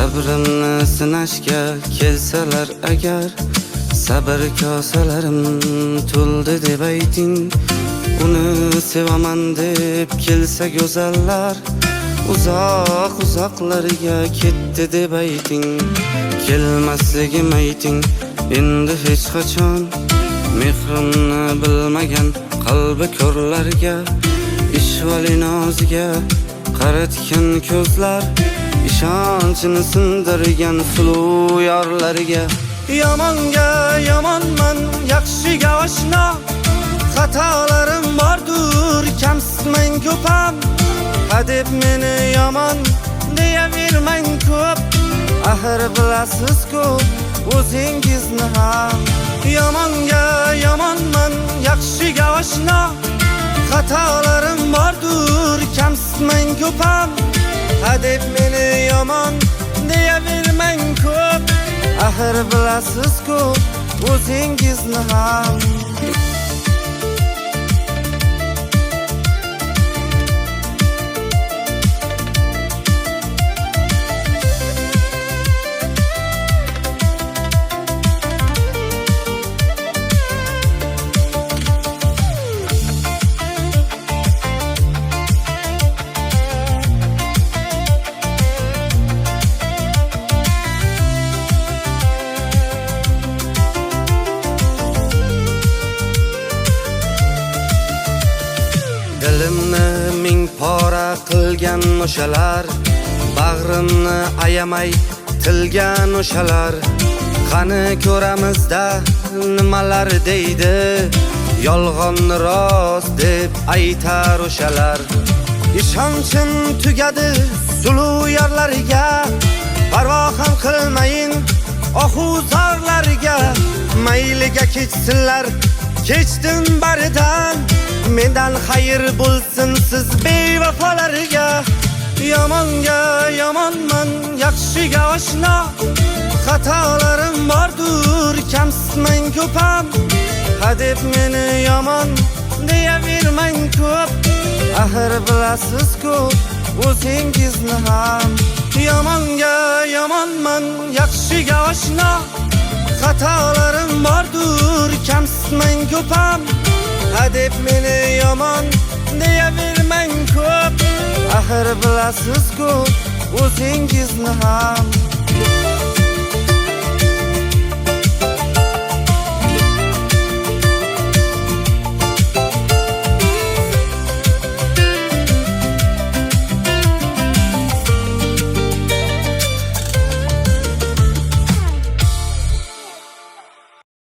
Sabrimni sinashga kelsalar agar, sabr kosalarim to'ldi deb ayting. Uni sevaman deb kelsa go'zallar, uzoqlarga ketdi deb ayting. Kelmasligim ayting endi hech qachon, mehrimni bilmagan qalbi ko'rlarga, ishvali noziga qaratgan ko'zlar, ishonchini sindirgan suluv yorlarga. Yomonga yomonman, yaxshiga oshno, xatolarim bordur, kamsitmang ko'pam. Hadeb meni yomon deyavermang ko'p, axir bilasiz-ku o'zingizni ham. Yomonga yomonman, yaxshiga oshno, xatolarim bordur, kamsitmang ko'pam. Hadeb meni yomon deyavermang ko'p, axir bilasiz-ku o'zingizni ham. Dilimni ming pora qilgan o'shalar, bag'rimni ayamay tilgan o'shalar, qani ko'ramizda nimalar deydi, yolg'onni rost deb aytar o'shalar. Ishonchim tugadi suluv yorlariga, parvo ham qilmayin ohuzorlarga. Mayliga kechsinlar, kechdim baridan, mendan xayr bo'lsin siz bevafolarga. Yomonga yomonman, yaxshiga oshno, xatolarim bordur, kamsitmang ko'pam. Hadeb meni yomon deyavermang ko'p, axir bilasiz-ku o'zingizni ham. Yomonga yomonman, yaxshiga oshno, xatolarim bordur, kamsitmang ko'pam. Hadeb meni yomon deyavermang ko'p, axir bilasiz-ku o'zingizni ham.